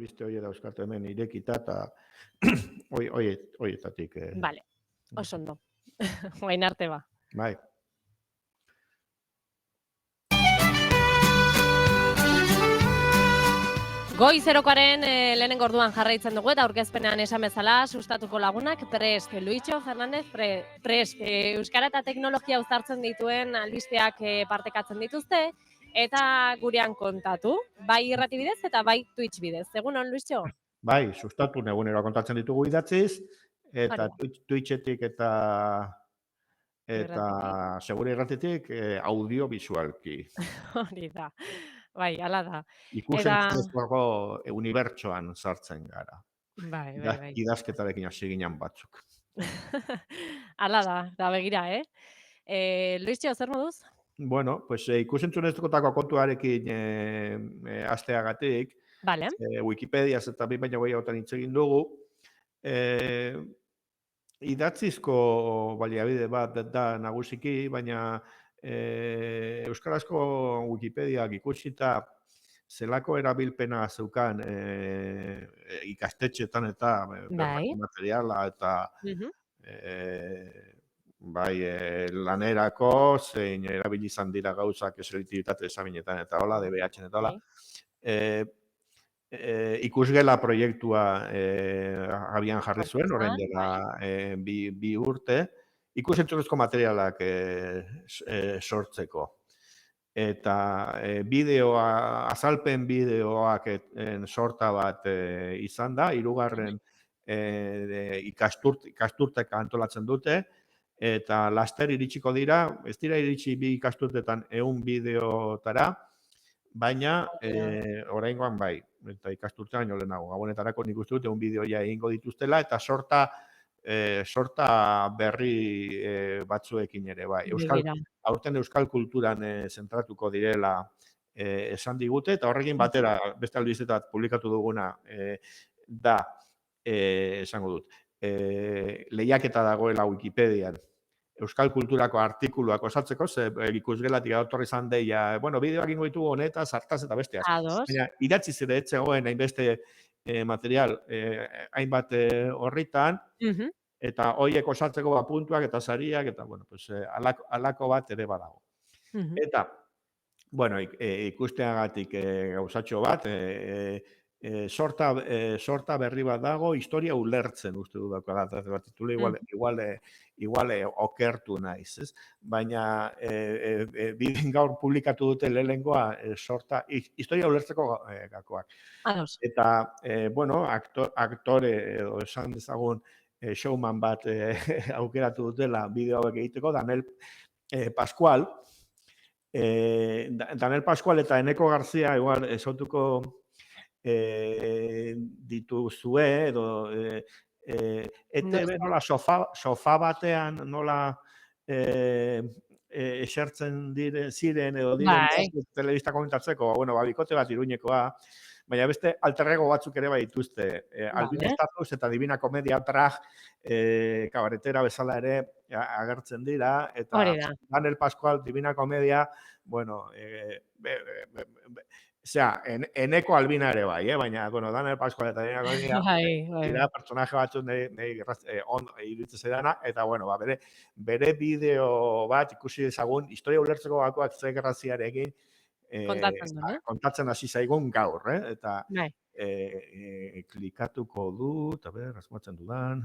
albiste hori dauzkate hemen irekita, eta horietatik. Vale, oso ondo. Guain arte ba. Bai. Goi zerokoaren lehenengo orduan jarraitzen dugu eta aurkezpenean esan bezala sustatuko lagunak prest. Luitxo Fernandez prest. Euskara eta teknologia uztartzen dituen albisteak partekatzen dituzte eta gurean kontatu. Bai irrati bidez eta bai Twitch bidez. Egunon, Luitxo? Bai, sustatu egunero kontatzen ditugu idatziz, eta Twitchetik eta segure irratitik audiovisualki. Hori da. Bai, ala da. Ikusentzunezkoako unibertsoan sartzen gara. Bai. Idazketarekin hasi ginen batzuk. Ala da begira, Luisio, zer moduz? Bueno, pues ikusentzunezkotako kontuarekin hasteagatik, Vale. Wikipediaz eta bi baina gehiagotan hitz egin dugu, idatzizko baliabide bat da nagusiki, baina euskarazko Wikipediak ikusita zelako erabilpena zeukan ikastetxetan eta materiala eta lanerako zein erabili izan dira gauzak selektibitate examinetan eta hola, DBH-en eta hola. Ikusgela proiektua abian jarri zuen, orain dela bi urte, ikusentzunezko materialak sortzeko. Eta azalpen bideoak sorta bat izan da, 3. ikasturtek antolatzen dute, eta laster iritsiko dira, ez dira iritsi bi ikasturtetan 100 bideotara, baina oraingoan bai, eta ikasturtean baino lehenago, gabonetarako nik uste dut 100 bideoia egingo dituztela, eta sorta berri batzuekin ere, bai. Aurten euskal kulturan zentratuko direla esan digute, eta horrekin batera, beste albistetat publikatu duguna da, esango dut, lehiaketa dagoela Wikipedian, euskal kulturako artikuluak osatzeko, ikusgelatik adotor izan deia, bideoak ingo ditugu honetaz, hartaz eta besteaz. Baina, idatziz ere etzegoen hainbeste material hainbat horritan, eta horiek osatzeko puntuak eta sariak, eta, alako bat ere badago. Eta, ikusteagatik gauzatxo bat, sorta berri bat dago, historia ulertzen uste du dago, titula igual okertu naiz, ez? Baina, bidin gaur publikatu dute lehenengoa, historia ulertzeko gakoak. Eta, aktore, esan dezagun, showman bat aukeratu dutela bideo hauek egiteko, Daniel Pascual. Daniel Pascual eta Eneko Garzia, igual, esotuko dituzue, edo ETV nola sofa batean nola esertzen ziren edo diren telebista komentatzeko, bikote bat Iruñekoa, baina beste alterrego batzuk ere bai dituzte. Albin Estatus eta Divina Komedia drag kabaretera bezala ere agertzen dira, eta Daniel Pascual, Divina Komedia, Eneko Albina ere bai, baina, Daniel Pascual eta Divina Komedia dira personaje batzuk iruditzen zaidana, eta, bere bideo bat ikusi dezagun, historia ulertzeko gakoak ze graziarekin kontatzen hasi zaigun gaur, eta klikatuko dut, asmatzen dudan.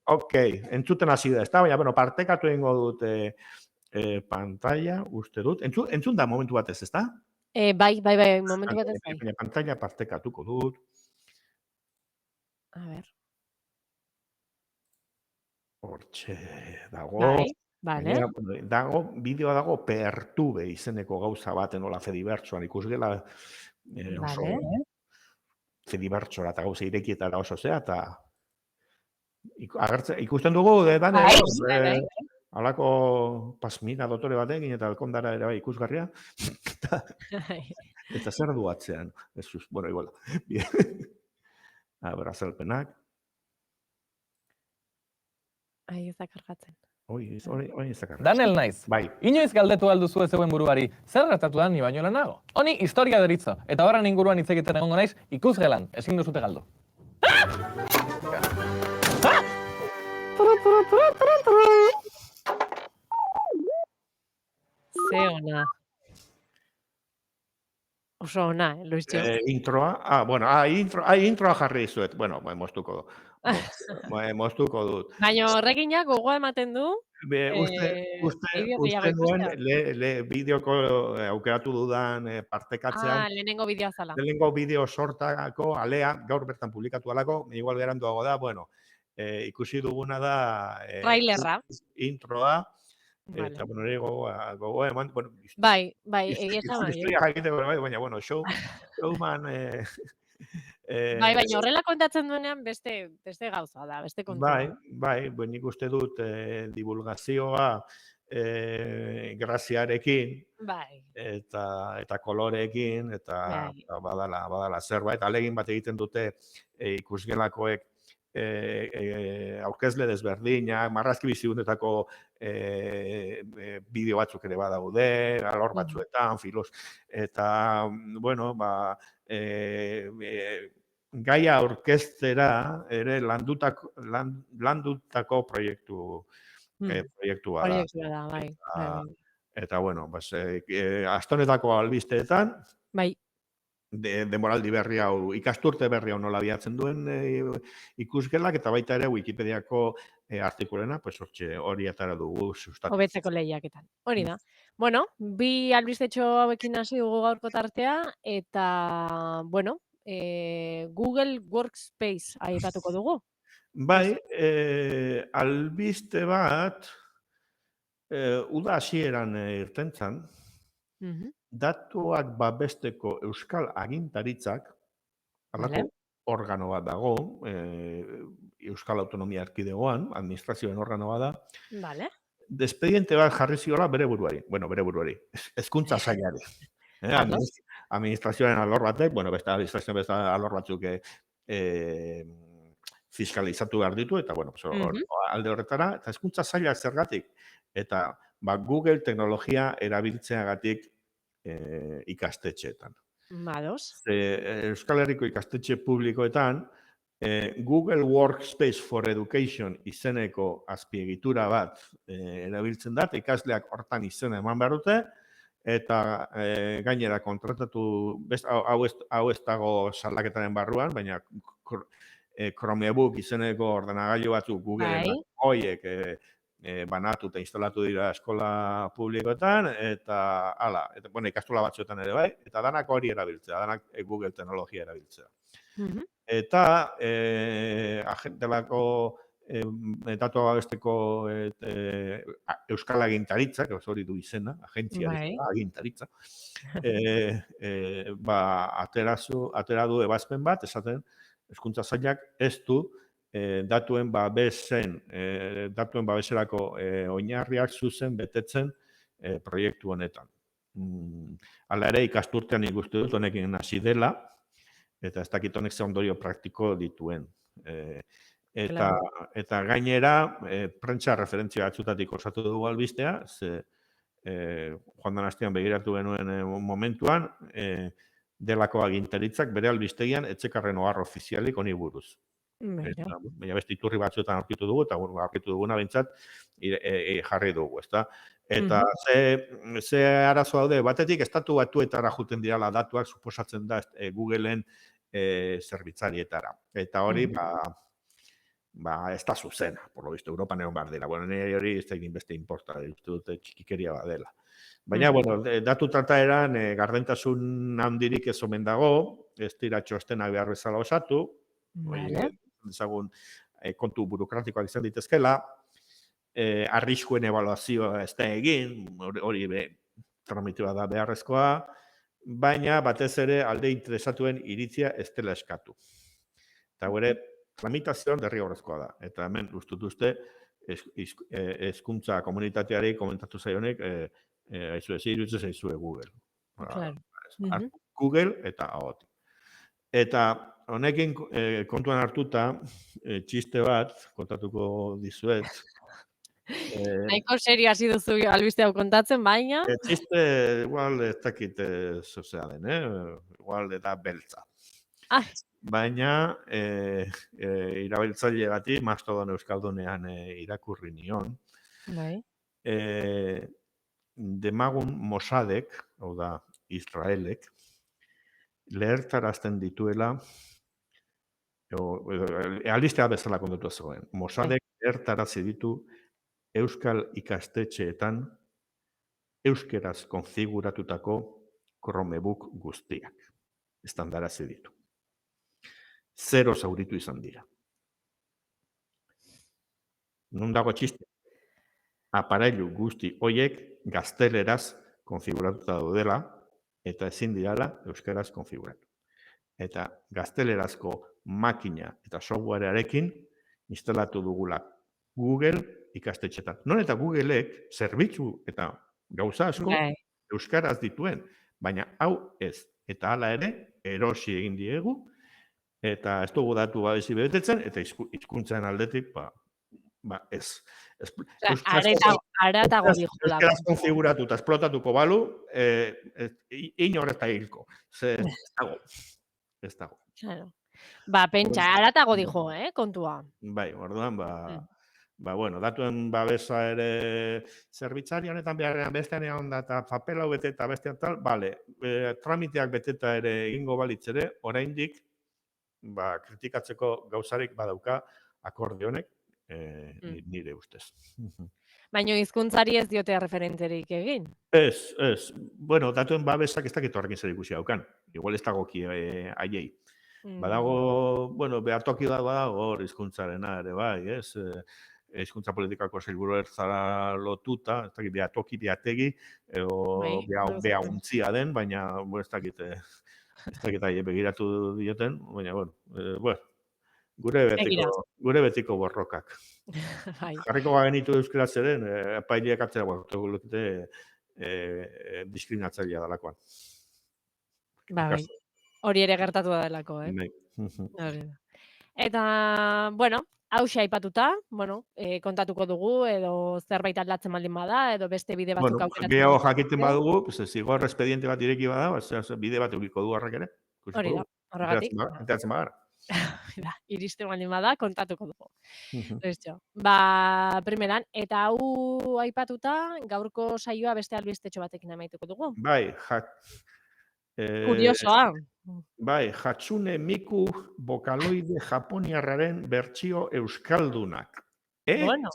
Ok, entzuten hasi da, ezta? Baina, partekatu egingo dut pantalla, uste dut. Entzun da momentu batez, ezta? Bai, momentu batez. Baina, pantalla partekatuko dut. A ver. Hortxe dago. Vale. Bideoa dago Pertube izeneko gauza baten nola Fedibertsoan ikusgela oso Fedibertsora eta gauza irekietara oso zea, eta ikusten dugu, halako pasmina dotore batekin eta alkondara ere bai ikusgarria. Eta zer du atzean? Igual. Azalpenak. Ez da kargatzen. Hori zakarra. Daniel naiz. Bai. Inoiz galdetu alduzu ez zeuen buruari, zer gertatu da ni baino lehenago? Honi historia deritzo, eta horren inguruan hitz egiten egongo naiz, ikusgelan, ezin duzute galdu. Ze ona. Oso ona, Luisio. Introa, introa jarri zuet. Bueno, moztuko du. Moztuko dut. Baina horrekinak gogoa ematen du. Uste nuen bideoko aukeratu dudan partekatzean. Lehenengo bideo zala. Lehenengo bideo sortako alea, gaur bertan publikatu alako, igual beranduago da, bueno, ikusi duguna da Trailerra. Introa, eta bueno, gogoa eman, bueno, Bai, egia esan bai. Historia jakiteko, baina, bueno, showman... Baina horrela kontatzen duenean beste gauza da, beste kontua. Bai, nik uste dut divulgazioa graziarekin eta koloreekin eta badala zerbait, alegin bat egiten dute ikusgelakoek aurkezle desberdinak, marrazki bizidunetako bideo batzuk ere badaude, alor batzuetan, filos, eta, bueno, gaia aurkeztera ere landutako proiektua da. Bai. Eta, bueno, astonetako albisteetan, denboraldi berri hau, ikasturte berri hau nola biatzen duen ikusgelak, eta baita ere Wikipediako artikulena, hortxe hori atara dugu sustatu. Hobetzeko lehiaketan. Hori da. Bueno, bi albistetxo hauekin hasi dugu gaurko tartea, eta, bueno, Google Workspace aipatuko dugu. Bai, albiste bat, uda hasieran irtentzan, datuak babesteko Euskal Agintaritzak, halako organo bat dago, Euskal Autonomia Erkidegoan, administrazioen organo bat da, despediente bat jarri ziola bere buruari, hezkuntza sailari. Administrazioaren alor batek, beste administrazioen beste alor batzuk fiskalizatu behar ditu, eta alde horretara, eta hezkuntza sailak zergatik, eta Google teknologia erabiltzeagatik ikastetxeetan. Euskal Herriko ikastetxe publikoetan, Google Workspace for Education izeneko azpiegitura bat erabiltzen da, ikasleak hortan izena eman behar dute, eta gainera kontratatu, hau ez dago salaketaren barruan, baina Chromebook izeneko ordenagailu batzuk Googleen horiek banatu eta instalatu dira eskola publikoetan, eta ikastola batzuetan ere bai, eta danak hori erabiltzea, danak Google teknologia erabiltzea. Eta agentelako datu babesteko Euskal Agintaritzak, hori du izena, agentzia agintaritza, atera du ebazpen bat, esaten hezkuntza sailak ez du datuen babeserako oinarriak zuzen betetzen proiektu honetan. Hala ere, ikasturtean ikuste dut honekin hasi dela, eta ez dakit honek ze ondorio praktiko dituen. Eta gainera, prentsa referentzia batzutatik osatu dugu albistea, joan den astean begiratu genuen momentuan, delako agintaritzak bere albistegian etxekarren ohar ofizialik honi buruz. Baina beste iturri batzuetan aurkitu dugu, eta aurkitu duguna bintzat jarri dugu, ezta? Eta ze arazo daude, batetik estatu batuetara juten dirala datuak, suposatzen da Googleen zerbitzarietara. Eta hori, ez da zuzena, por lo visto, Europan egon behar dira. Nire hori ez da egin beste importa, dute txikikeria badela. Baina, datu trataeran gardentasun handirik ez omen dago, ez dira txostenak behar bezala osatu, ezagun kontu burokratikoak izan ditezkela, arriskuen ebaluazioa ez da egin, hori tramitua da beharrezkoa, baina batez ere alde interesatuen iritzia ez dela eskatu. Eta gure tramitazioan derrigorrezkoa da. Eta hemen ustutuzte hezkuntza komunitateari komentatu zaionek iruditzen zaizue Google. Google eta ahotik. Eta honekin kontuan hartuta, txiste bat, kontatuko dizuet, Nahiko serio hasi duzu albiste hau kontatzen, baina... Txiste, igual ez dakit zozea den, igual da beltza. Ah, Baina, irabiltzaile bati, Mastodon Euskaldunean irakurri nion, bai. demagun Mossadek, hau da, Israelek, lehertarazten dituela, albistea bezala kontatu zegoen, Mossadek lehertarazi ditu Euskal ikastetxeetan euskeraz konfiguratutako Chromebook guztiak. Estandarazi ditu. 0 zauritu izan dira. Non dago txiste? Aparailu guzti hoiek gazteleraz konfiguratuta daudela eta ezin dirala euskaraz konfiguratu. Eta gaztelerazko makina eta softwarearekin instalatu dugula Google ikastetxetan. Non eta Googleek zerbitzu eta gauza asko Bai. euskaraz dituen, baina hau ez. Eta hala ere, erosi egin diegu, eta ez dugu datu babesi betetzen, eta hizkuntzaren aldetik, ez. Aratago dijola. Euskaraz konfiguratuta esplotatuko balu, inor ez da hilko. Ez dago. Claro. Ba, pentsa, aratago dijo, kontua. Bai, orduan, bueno, datuen babesa ere zerbitzari honetan beharrean bestean egon da, eta papel hau beteta bestean tal, bale, tramiteak beteta ere egingo balitz ere, oraindik, kritikatzeko gauzarik badauka akorde honek, nire ustez. Baina hizkuntzari ez diote referenterik egin. Ez. Bueno, datuen babesak ez dakit horrekin zer ikusi daukan. Igual ez dagoki haiei. Badago, bueno, behartoki da badago hor hizkuntzarena ere bai, ez? Hizkuntza politikako sailburu ertzara lotuta, ez dakit behartoki, behategi, edo behauntzia den, baina ez dakit aie begiratu dioten, baina, bueno, gure betiko borrokak. Jarriko bagenitu euskaraz eren, epaileak atzera guartuko lukete diskriminatzailea dalakoan. Bai, hori ere gertatu da delako, Eta, bueno, hauxe aipatuta, kontatuko dugu, edo zerbait aldatzen baldin bada, edo beste bide batzuk aukeratzen. Gehiago jakiten badugu, zigor expediente bat ireki bada, bide bat eukiko du harrak ere. Hori da, horregatik. Enteratzen badara. Iristen baldin bada, kontatuko dugu. Primeran, eta hau aipatuta, gaurko saioa beste albistetxo batekin amaituko dugu. Bai, kuriosoa. Bai, Hatsune Miku Vocaloid japoniarraren bertsio euskaldunak. Bueno.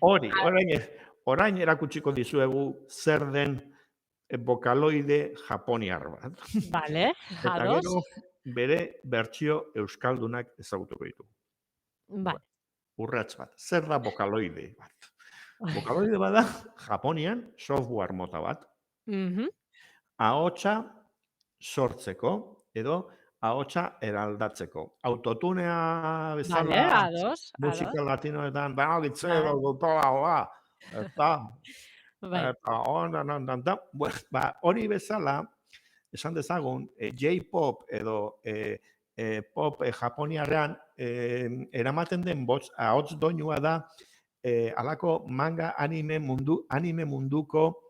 Orain erakutsiko dizuegu zer den Vocaloid japoniar bat. Vale, eta gero bere bertsio euskaldunak ezagutuko ditu. Vale. Urrats bat. Zer da Vocaloid bat? Vocaloid bada Japonian software mota bat. Ahotsa sortzeko edo ahotsa eraldatzeko. Autotunea bezala musika latinoetan hori bezala esan dezagun J-pop edo pop japoniarrean eramaten den ahots doinua da halako manga anime munduko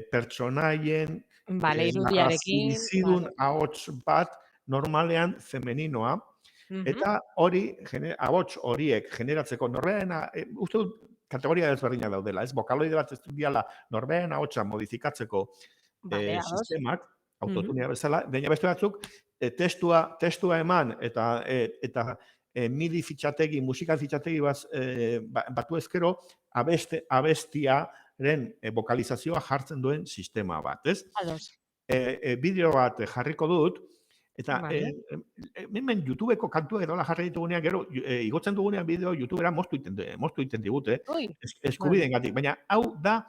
pertsonaien narrazizidun ahots bat normalean femeninoa, eta ahots horiek generatzeko norbearen, uste dut kategoria desberdinak daudela, ez Vocaloid bat ez diala norbearen ahotsa modifikatzeko sistemak, autotunea bezala, baina beste batzuk testua eman eta MIDI fitxategi, musika fitxategi batu ezkero abestiaren vokalizazioa jartzen duen sistema bat, ez? Bideo bat jarriko dut, eta hemen YouTubeko kantuak edola jarri ditugunean, gero, igotzen dugunean bideo YouTubera moztu iten digute, eskubideengatik, baina hau da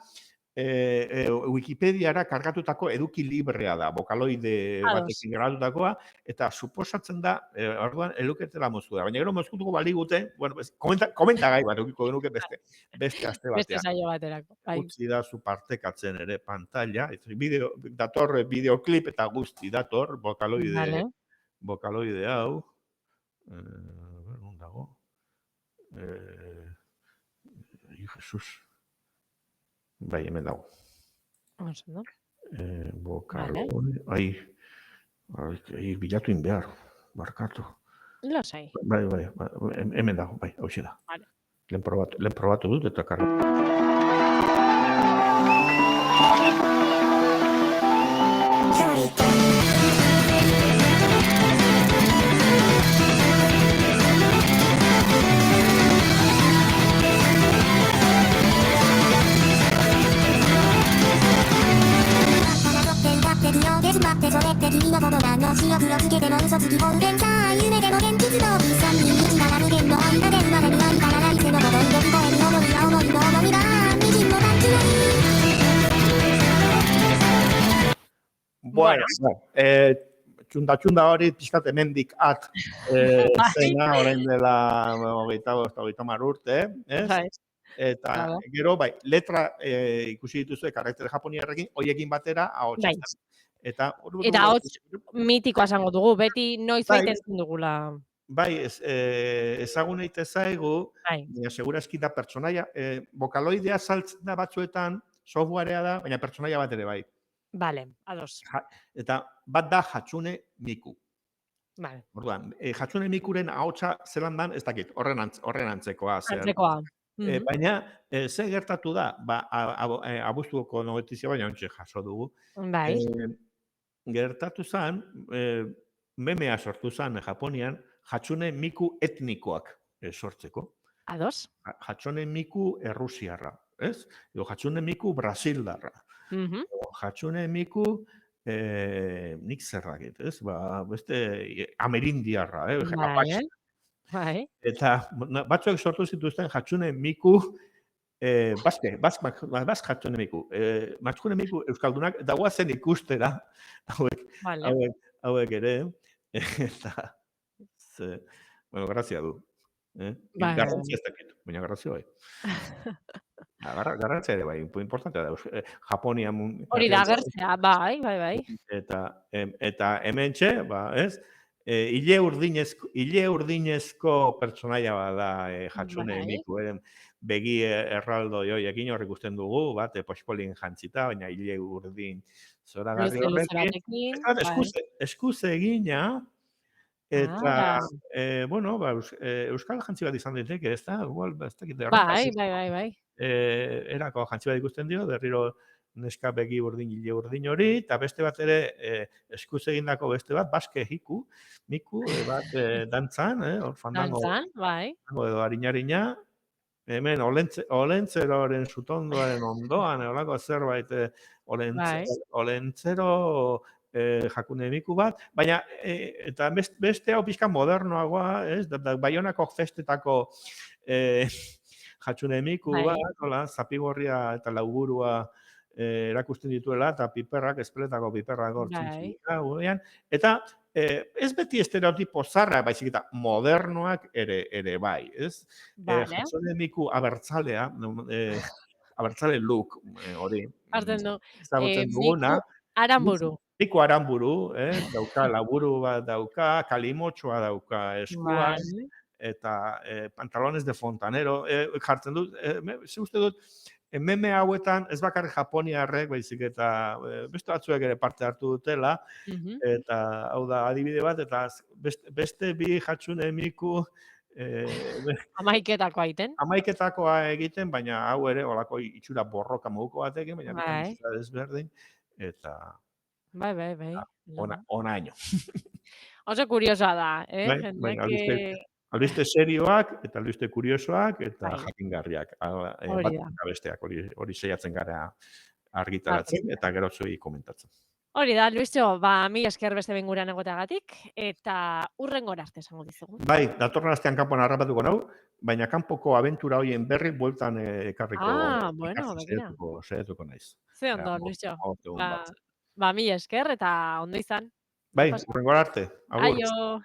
Wikipediara kargatutako eduki librea da, Vocaloid batekin grabatutakoa, eta suposatzen da, orduan, eluketela moztua. Baina gero mozkutuko baligute, komentagai bat eukiko genuke beste aste batean. Beste saio baterako. Utzi da zu partekatzen ere pantalla, dator bideoklip eta guzti dator, Vocaloid hau, non dago? Jesus. Bai, hemen dago. Oso, Bokalone, bilatu behar, barkatu. Lasai. Bai, hemen dago, bai, hau da. Vale. Lehen probatu dut eta karri. Bueno, txunda hori pixkat hemendik zena, orain dela 25 urte, ez? Eta gero, bai, letra ikusi dituzue karaktere japoniarrekin, hoiekin batera ahotsa. Eta ahots mitikoa esango dugu, beti noiz entzun dugula. Bai, ezagun eite zaigu, segurazki da pertsonaia, bokaloidea saltzen da batzuetan, softwarea da, baina pertsonaia bat ere bai. Vale, ados. Eta bat da Hatsune Miku. Vale. Orduan, Hatsune Mikuren ahotsa zelan dan, ez dakit, horren antzekoa. Antzekoa. Baina, ze gertatu da, abuztuko notizia baina ontsi jaso dugu. Bai. Gertatu zen, memea sortu zen Japonian, Hatsune Miku etnikoak sortzeko. Ados. Hatsune Miku errusiarra, ez? Edo Hatsune Miku brasildarra. Hatsune Miku nik zerrakit, ez? Beste amerindiarra, Bai. Eta batzuek sortu zituzten Hatsune Miku Baske Hatsune Miku. Hatsune Miku euskaldunak dagoa zen ikustera hauek ere. Eta, bueno, grazia du. Garrantzia ez dakit, baina grazia bai. Garrantzia ere bai, importantea da. Japonia... Hori da, gertzea, bai. Eta hementxe, ez? Ile urdinezko pertsonaia bada Hatsune Miku, begi erraldo joiekin horrek ikusten dugu, bat, pospolin jantzita, baina ile urdin zoragarri horrekin. Eskuz egina, eta, bueno, euskal jantzi bat izan daiteke, ez da? Bai. Erako jantzi bat ikusten dio, berriro neska begi urdin, ile urdin hori, eta beste bat ere eskuz egindako beste bat, baske Miku, bat dantzan, fandango. Dantzan, bai. Edo harina, hemen olentzeroren sutondoaren ondoan, olako zerbait olentzero Hatsune Miku bat, baina, eta beste hau pixka modernoagoa, ez? Baionako festetako Hatsune Miku bat, zapigorria eta lauburua erakusten dituela, eta piperrak, espeletako piperrak hortzintzik. Eta ez beti estereotipo zarra, baizik eta modernoak ere bai, ez? Hatsune Miku abertzalea, abertzale look hori. Arten du. Miku Aranburu. Miku aranburu, dauka laburu bat dauka, kalimotxoa dauka eskuan, eta pantalones de fontanero, jartzen dut, ze uste dut, meme hauetan ez bakarrik japoniarrek, baizik eta beste batzuek ere parte hartu dutela, eta hau da adibide bat, eta beste bi Hatsune Miku Amaiketakoa egiten, baina hau ere olako itxura borroka moduko batekin, baina desberdin, eta bai. Onaino. Oso kuriosoa da, albiste serioak, eta albiste kuriosoak, eta jakingarriak. Besteak hori saiatzen gara argitaratzen, eta gero zuei komentatzen. Hori da, Luisio, mila esker beste benguran egoteagatik, eta hurrengora arte esango dizugu. Bai, datorren astean kanpoan harrapatuko nau, baina kanpoko abentura horien berri bueltan ekarriko saiatuko naiz. Ze ondo, Luisio. Mila esker, eta ondo izan. Bai, hurrengora arte. Aio!